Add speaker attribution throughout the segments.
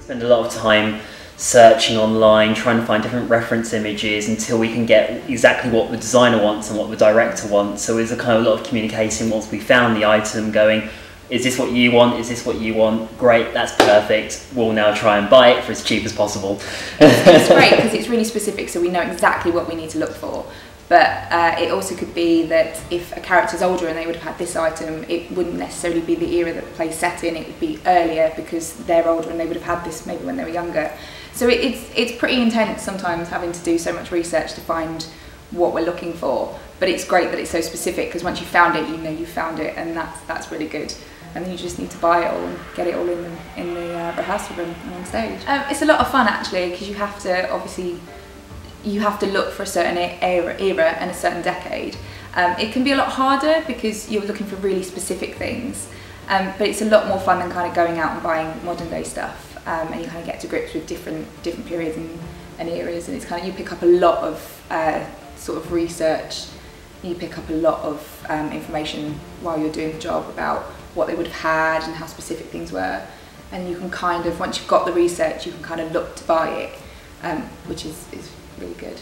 Speaker 1: spend a lot of time searching online, trying to find different reference images until we can get exactly what the designer wants and what the director wants. So there's a kind of lot of communication once we found the item, going, is this what you want? Is this what you want? Great, that's perfect. We'll now try and buy it for as cheap as possible.
Speaker 2: It's great because it's really specific, so we know exactly what we need to look for. But it also could be that if a character's older and they would have had this item, it wouldn't necessarily be the era that the play's set in, it would be earlier because they're older and they would have had this maybe when they were younger. So it's pretty intense sometimes having to do so much research to find what we're looking for. But it's great that it's so specific because once you found it, you know you found it, and that's really good. And then you just need to buy it all and get it all in the rehearsal room and on stage. It's a lot of fun actually, because you have to obviously look for a certain era and a certain decade. It can be a lot harder because you're looking for really specific things, but it's a lot more fun than kind of going out and buying modern day stuff, and you kind of get to grips with different periods and eras, and it's kind of, you pick up a lot of sort of research, you pick up a lot of information while you're doing the job about what they would have had and how specific things were, and you can kind of, once you've got the research, you can kind of look to buy it, which is really good.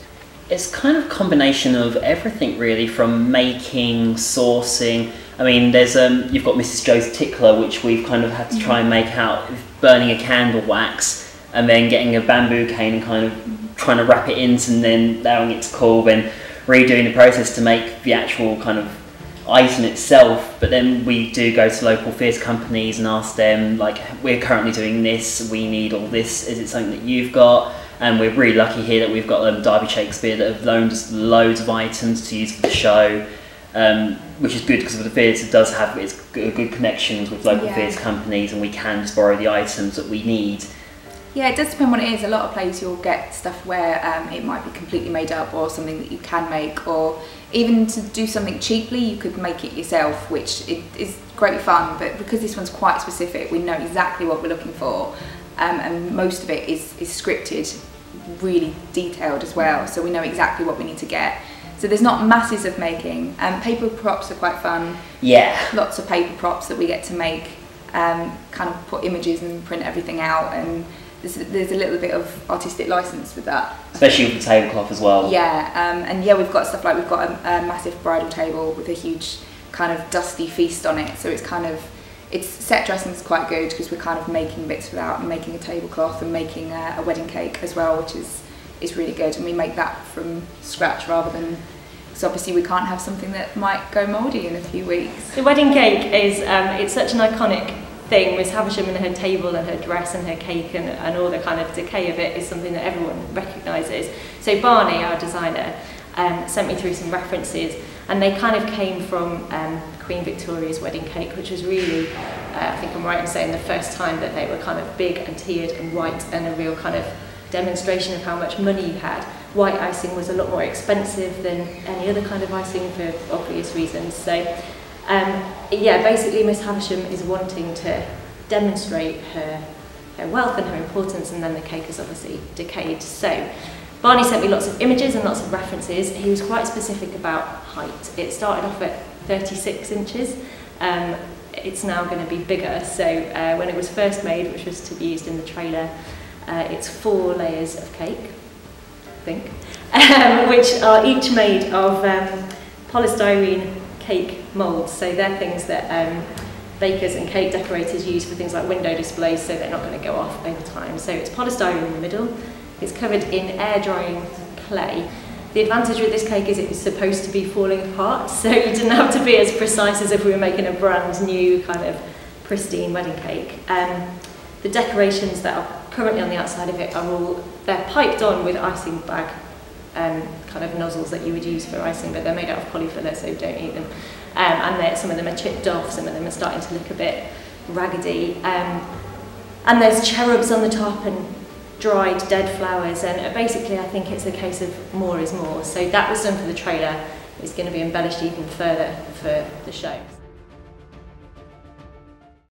Speaker 1: It's kind of a combination of everything really, from making, sourcing. I mean, there's you've got Mrs. Joe's tickler, which we've kind of had to try and make out of burning a candle wax and then getting a bamboo cane and kind of trying to wrap it in and then allowing it to cool, then redoing the process to make the actual kind of item itself. But then we do go to local theatre companies and ask them, like, we're currently doing this, we need all this, is it something that you've got? And we're really lucky here that we've got Derby Shakespeare that have loaned us loads of items to use for the show, which is good because the theatre does have its good connections with local theatre companies, and we can just borrow the items that we need.
Speaker 2: Yeah, it does depend what it is. A lot of plays you'll get stuff where it might be completely made up, or something that you can make, or even to do something cheaply you could make it yourself, which is great fun. But because this one's quite specific, we know exactly what we're looking for, and most of it is scripted, really detailed as well, so we know exactly what we need to get. So there's not masses of making. Paper props are quite fun.
Speaker 1: Yeah. Lots
Speaker 2: of paper props that we get to make, kind of put images and print everything out, and there's a little bit of artistic license with that.
Speaker 1: Especially with the tablecloth as well.
Speaker 2: Yeah, and yeah, we've got stuff like, we've got a massive bridal table with a huge kind of dusty feast on it, so it's kind of, it's set dressing is quite good because we're kind of making bits for that and making a tablecloth and making a wedding cake as well, which is really good, and we make that from scratch rather than, because obviously we can't have something that might go mouldy in a few weeks.
Speaker 3: The wedding cake is, it's such an iconic thing. Miss Havisham and her table and her dress and her cake and all the kind of decay of it is something that everyone recognises. So Barney, our designer, sent me through some references, and they kind of came from Queen Victoria's wedding cake, which was really, I think I'm right in saying, the first time that they were kind of big and tiered and white, and a real kind of demonstration of how much money you had. White icing was a lot more expensive than any other kind of icing for obvious reasons. So yeah, basically Miss Havisham is wanting to demonstrate her wealth and her importance, and then the cake is obviously decayed. So Barney sent me lots of images and lots of references. He was quite specific about height. It started off at 36 inches. It's now going to be bigger. So when it was first made, which was to be used in the trailer, it's 4 layers of cake, I think, which are each made of polystyrene cake moulds. So they're things that bakers and cake decorators use for things like window displays, so they're not going to go off over time. So it's polystyrene in the middle. It's covered in air drying clay. The advantage with this cake is it's supposed to be falling apart, so you didn't have to be as precise as if we were making a brand new kind of pristine wedding cake. The decorations that are currently on the outside of it are all, they're piped on with icing bag kind of nozzles that you would use for icing, but they're made out of polyfiller, so don't eat them. And some of them are chipped off, some of them are starting to look a bit raggedy. And there's cherubs on the top and dried dead flowers, and basically I think it's a case of more is more. So that was done for the trailer. It's going to be embellished even further for the show.